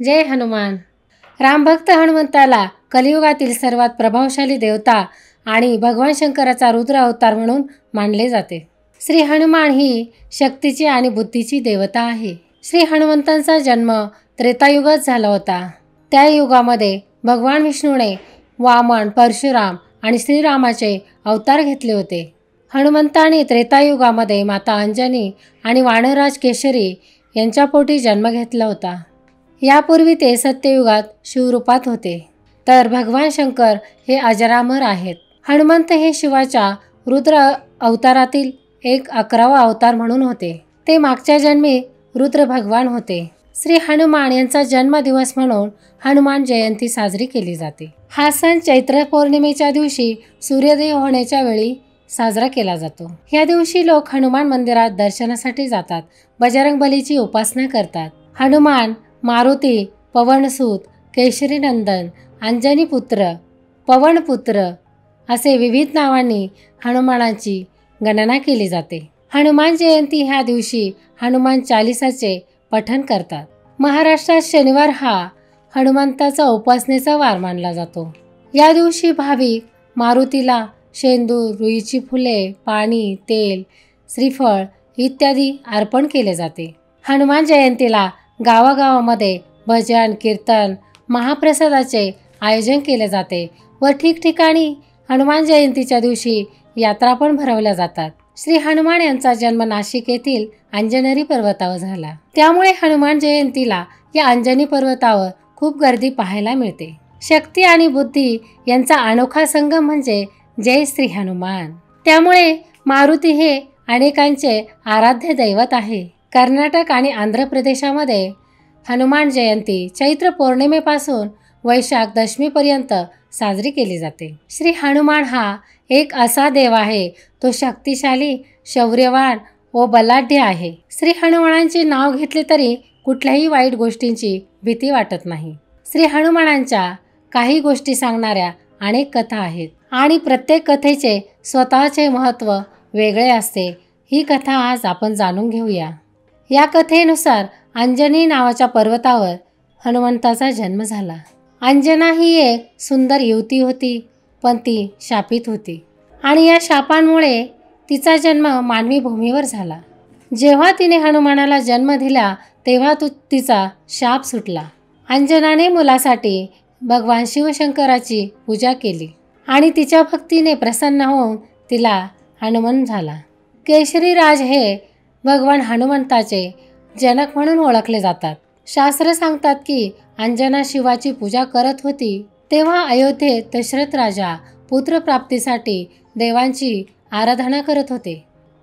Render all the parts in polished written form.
जय हनुमान. रामभक्त हनुमंताला कलियुगातील सर्वात प्रभावशाली देवता आणि भगवान शंकराचा रुद्र अवतार म्हणून मानले जाते. श्री हनुमान ही शक्तीची आणि बुद्धीची देवता आहे. श्री हनुमंतांचा जन्म त्रेतायुगात झाला होता. त्या युगामध्ये भगवान विष्णूने वामन, परशुराम आणि श्रीरामाचे अवतार घेतले होते. हनुमंताने त्रेतायुगामध्ये माता अंजनी आणि वानरराज केशरी यांच्या पोटी जन्म घेतला होता. यापूर्वी ते सत्ययुगात शिवरूपात होते, तर भगवान शंकर हे अजरामर आहेत. हनुमंत हे शिवाच्या रुद्र अवतारातील एक 11वा अवतार म्हणून होते. ते मागच्या जन्मी रुद्र भगवान होते. श्री हनुमान यांचा जन्मदिवस म्हणून हनुमान जयंती साजरी केली जाते. हा सण चैत्र पौर्णिमेच्या दिवशी सूर्योदय होण्याच्या वेळी साजरा केला जातो. या दिवशी लोक हनुमान मंदिरात दर्शनासाठी जातात, बजरंगबलीची उपासना करतात. हनुमान, मारुती, पवनसूत, केशरीनंदन, अंजनीपुत्र, पवनपुत्र असे विविध नावांनी हनुमानाची गणना केली जाते. हनुमान जयंती ह्या दिवशी हनुमान चालीसाचे पठण करतात. महाराष्ट्रात शनिवार हा हनुमंताचा उपासनेचा वार मानला जातो. या दिवशी भाविक मारुतीला शेंदूर, रुईची फुले, पाणी, तेल, श्रीफळ इत्यादी अर्पण केले जाते. हनुमान जयंतीला गावागावामध्ये भजन, कीर्तन, महाप्रसादाचे आयोजन केले जाते व ठिकठिकाणी हनुमान जयंतीच्या दिवशी यात्रा पण भरवल्या जातात. श्री हनुमान यांचा जन्म नाशिक येथील अंजनेरी पर्वतावर झाला. त्यामुळे हनुमान जयंतीला या अंजनी पर्वतावर खूप गर्दी पाहायला मिळते. शक्ती आणि बुद्धी यांचा अनोखा संगम म्हणजे जय श्री हनुमान. त्यामुळे मारुती हे अनेकांचे आराध्य दैवत आहे. कर्नाटक आणि आंध्र प्रदेशामध्ये हनुमान जयंती चैत्र पौर्णिमेपासून वैशाख दशमीपर्यंत साजरी केली जाते. श्री हनुमान हा एक असा देव आहे, तो शक्तिशाली, शौर्यवान व बलाढ्य आहे. श्री हनुमानांचे नाव घेतले तरी कुठल्याही वाईट गोष्टींची भीती वाटत नाही. श्री हनुमानांच्या काही गोष्टी सांगणाऱ्या अनेक कथा आहेत आणि प्रत्येक कथेचे स्वतःचे महत्त्व वेगळे असते. ही कथा आज आपण जाणून घेऊया. या कथेनुसार अंजनी नावाच्या पर्वतावर हनुमंताचा जन्म झाला. अंजना ही एक सुंदर युवती होती, पण ती शापित होती आणि या शापांमुळे तिचा जन्म मानवी भूमीवर झाला. जेव्हा तिने हनुमानाला जन्म दिला तेव्हा तिचा शाप सुटला. अंजनाने मुलासाठी भगवान शिवशंकराची पूजा केली आणि तिच्या भक्तीने प्रसन्न होऊन तिला हनुमान झाला. केशरीराज हे भगवान हनुमंताचे जनक म्हणून ओळखले जातात. शास्त्र सांगतात की अंजना शिवाची पूजा करत होती तेव्हा अयोध्येत दशरथ राजा पुत्रप्राप्तीसाठी देवांची आराधना करत होते.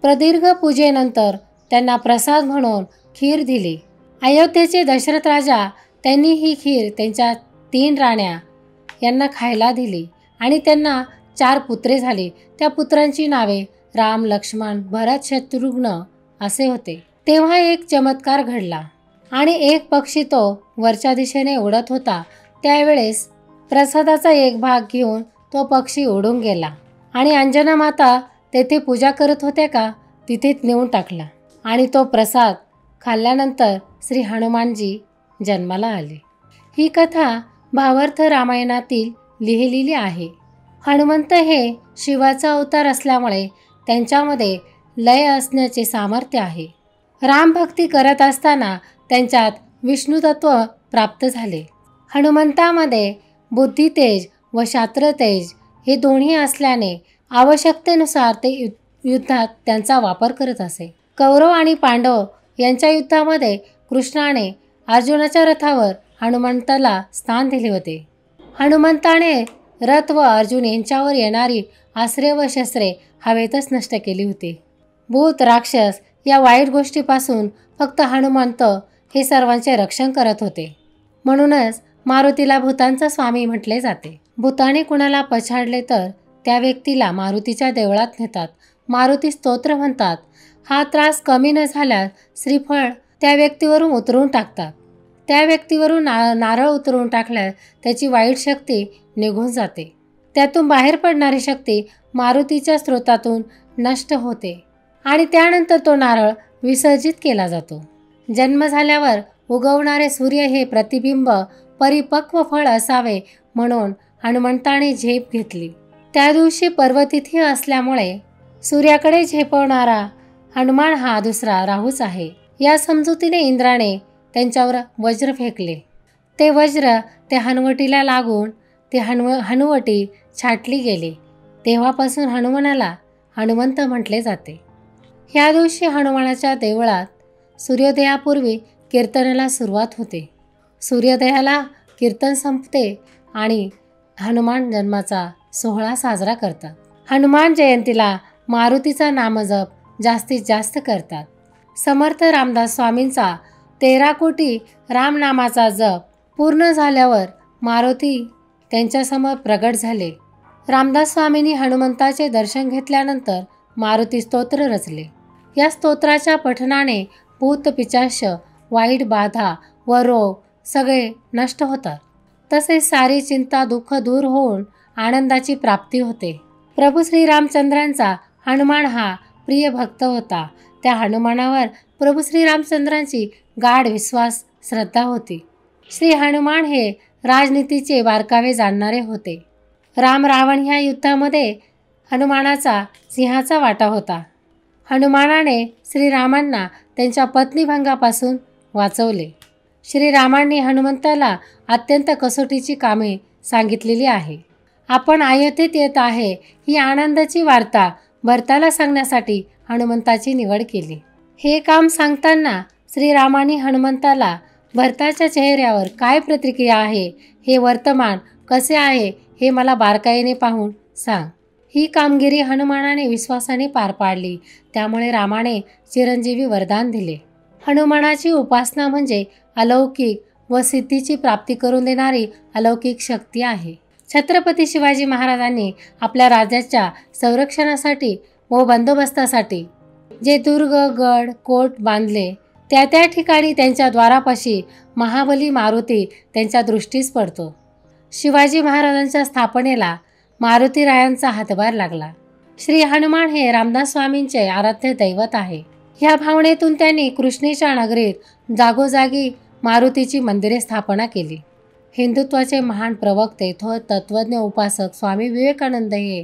प्रदीर्घ पूजेनंतर त्यांना प्रसाद म्हणून खीर दिली. अयोध्येचे दशरथ राजा त्यांनी ही खीर त्यांच्या 3 राण्या यांना खायला दिली आणि त्यांना 4 पुत्रे झाली. त्या पुत्रांची नावे राम, लक्ष्मण, भरत, शत्रुघ्न असे होते. तेव्हा एक चमत्कार घडला आणि एक पक्षी तो वरच्या दिशेने उडत होता. त्यावेळेस प्रसादाचा एक भाग घेऊन तो पक्षी उडून गेला आणि अंजना माता तेथे पूजा करत होत्या का तिथे नेऊन टाकला आणि तो प्रसाद खाल्ल्यानंतर श्री हनुमानजी जन्माला आले. ही कथा भावार्थ रामायणातील लिहिलेली आहे. हनुमंत हे शिवाचा अवतार असल्यामुळे त्यांच्यामध्ये लय असण्याचे सामर्थ्य आहे. रामभक्ती करत असताना त्यांच्यात विष्णुतत्व प्राप्त झाले. हनुमंतामध्ये बुद्धितेज व शास्त्रतेज हे दोन्ही असल्याने आवश्यकतेनुसार ते युद्धात त्यांचा वापर करत असे. कौरव आणि पांडव यांच्या युद्धामध्ये कृष्णाने अर्जुनाच्या रथावर हनुमंताला स्थान दिले होते. हनुमंताने रथ व अर्जुन यांच्यावर येणारी अस्त्रे व शस्त्रे हवेतच नष्ट केली होती. भूत, राक्षस या वाईट गोष्टीपासून फक्त हनुमंत हे सर्वांचे रक्षण करत होते. म्हणूनच मारुतीला भूतांचा स्वामी म्हटले जाते. भूताने कुणाला पछाडले तर त्या व्यक्तीला मारुतीच्या देवळात नेतात, मारुती स्तोत्र म्हणतात. हा त्रास कमी न झाल्यास श्रीफळ त्या व्यक्तीवरून उतरून टाकतात. त्या व्यक्तीवरून नारळ उतरून टाकल्यास त्याची वाईट शक्ती निघून जाते. त्यातून बाहेर पडणारी शक्ती मारुतीच्या स्रोतातून नष्ट होते आणि त्यानंतर तो नारळ विसर्जित केला जातो. जन्म झाल्यावर उगवणारे सूर्य हे प्रतिबिंब परिपक्व फळ असावे म्हणून हनुमंताने झेप घेतली. त्या दिवशी पर्वतिथी असल्यामुळे सूर्याकडे झेपवणारा हनुमान हा दुसरा राहूच आहे. या समजुतीने इंद्राने त्यांच्यावर वज्र फेकले. ते वज्र ते हनुवटीला लागून ते हनुवटी छाटली गेली. तेव्हापासून हनुमानाला हनुमंत म्हटले जाते. ह्या दिवशी हनुमानाच्या देवळात सूर्योदयापूर्वी कीर्तनाला सुरुवात होते. सूर्योदयाला कीर्तन संपते आणि हनुमान जन्माचा सोहळा साजरा करतात. हनुमान जयंतीला मारुतीचा नामजप जास्तीत जास्त करतात. समर्थ रामदास स्वामींचा 13 कोटी रामनामाचा जप पूर्ण झाल्यावर मारुती त्यांच्यासमोर प्रगट झाले. रामदास स्वामींनी हनुमंताचे दर्शन घेतल्यानंतर मारुती स्तोत्र रचले. या स्तोत्राच्या पठणाने भूत पिशाच, वाईट बाधा व रोग सगळे नष्ट होतात. तसेच सारी चिंता दुःख दूर होऊन आनंदाची प्राप्ती होते. प्रभू श्रीरामचंद्रांचा हनुमान हा प्रिय भक्त होता. त्या हनुमानावर प्रभू श्रीरामचंद्रांची गाढ विश्वास श्रद्धा होती. श्री हनुमान हे राजनीतीचे बारकावे जाणणारे होते. राम रावण ह्या युद्धामध्ये हनुमानाचा सिंहाचा वाटा होता. हनुमानाने श्रीरामांना त्यांच्या पत्नीभंगापासून वाचवले. श्रीरामांनी हनुमंताला अत्यंत कसोटीची कामे सांगितलेली आहे. आपण अयोध्येत येत आहे ही आनंदाची वार्ता भरताला सांगण्यासाठी हनुमंताची निवड केली. हे काम सांगताना श्रीरामांनी हनुमंताला भरताच्या चेहऱ्यावर काय प्रतिक्रिया आहे, हे वर्तमान कसे आहे हे मला बारकाईने पाहून सांग. ही कामगिरी हनुमानाने विश्वासाने पार पाडली. त्यामुळे रामाने चिरंजीवी वरदान दिले. हनुमानाची उपासना म्हणजे अलौकिक व सिद्धीची प्राप्ती करून देणारी अलौकिक शक्ती आहे. छत्रपती शिवाजी महाराजांनी आपल्या राज्याच्या संरक्षणासाठी व बंदोबस्तासाठी जे दुर्ग गड कोट बांधले त्या ठिकाणी त्यांच्या द्वारापाशी महाबली मारुती त्यांच्या दृष्टीस पडतो. शिवाजी महाराजांच्या स्थापनेला मारुतीरायांचा हातभार लागला. श्री हनुमान हे रामदास स्वामींचे आराध्य दैवत आहे. ह्या भावनेतून त्यांनी कृष्णेच्या नगरीत जागोजागी मारुतीची मंदिरे स्थापना केली. हिंदुत्वाचे महान प्रवक्ते थोर तत्वज्ञ उपासक स्वामी विवेकानंद हे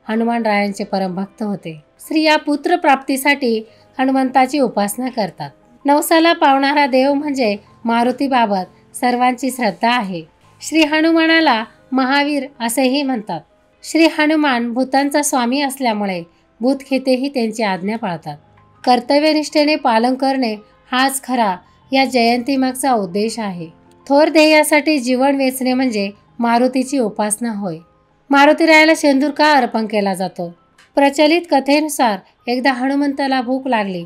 हनुमानरायांचे परमभक्त होते. स्त्रिया पुत्रप्राप्तीसाठी हनुमंताची उपासना करतात. नवसाला पावणारा देव म्हणजे मारुतीबाबत सर्वांची श्रद्धा आहे. श्री हनुमानाला महावीर असेही म्हणतात. श्री हनुमान भूतांचा स्वामी असल्यामुळे भूतखेतेही त्यांची आज्ञा पाळतात. कर्तव्यनिष्ठेने पालन करणे हाच खरा या जयंतीमागचा उद्देश आहे. थोर ध्येयासाठी जीवन वेचणे म्हणजे मारुतीची उपासना होय. मारुतीरायाला शेंदूर का अर्पण केला जातो? प्रचलित कथेनुसार एकदा हनुमंताला भूक लागली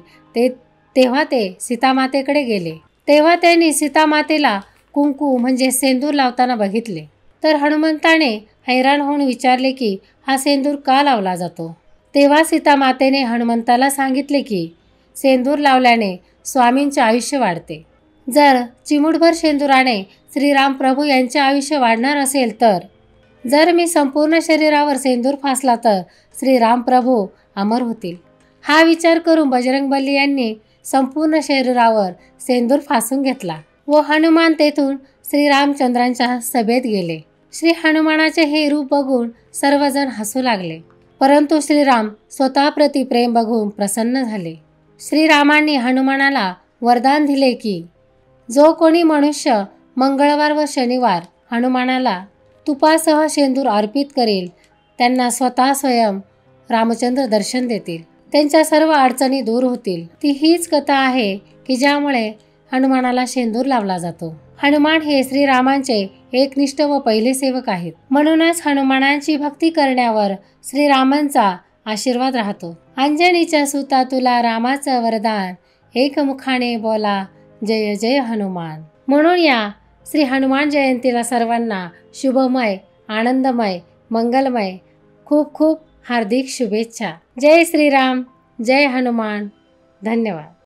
तेव्हा ते सीतामातेकडे गेले. तेव्हा त्यांनी सीतामातेला कुंकू म्हणजे सेंदूर लावताना बघितले. तर हनुमंताने हैराण होऊन विचारले की हा सेंदूर का लावला जातो? तेव्हा सीतामातेने हनुमंताला सांगितले की सेंदूर लावल्याने स्वामींचे आयुष्य वाढते. जर चिमूटभर शेंदुराने श्रीराम प्रभू यांचे आयुष्य वाढणार असेल तर जर मी संपूर्ण शरीरावर सेंदूर फासला तर श्रीराम प्रभू अमर होतील. हा विचार करून बजरंगबली यांनी संपूर्ण शरीरावर सेंदूर फासून घेतला व हनुमान तेथून श्रीरामचंद्रांच्या सभेत गेले. श्री हनुमानाचे हे रूप बघून सर्वजण हसू लागले. परंतु श्रीराम स्वतःप्रती प्रेम बघून प्रसन्न झाले. श्रीरामांनी हनुमानाला वरदान दिले की जो कोणी मनुष्य मंगळवार व शनिवार हनुमानाला तुपासह शेंदूर अर्पित करेल त्यांना स्वतः स्वयं रामचंद्र दर्शन देतील. त्यांच्या सर्व अडचणी दूर होतील. ती हीच कथा आहे की ज्यामुळे हनुमानाला शेंदूर लावला जातो. हनुमान हे श्रीरामांचे एकनिष्ठ व पहिले सेवक आहेत. म्हणूनच हनुमानांची भक्ती करण्यावर श्रीरामांचा आशीर्वाद राहतो. अंजनीच्या सुता तुला रामाचं वरदान एकमुखाने बोला जय जय हनुमान. म्हणून या श्री हनुमान जयंतीला सर्वांना शुभमय आनंदमय मंगलमय खूप खूप हार्दिक शुभेच्छा. जय श्रीराम जय हनुमान. धन्यवाद.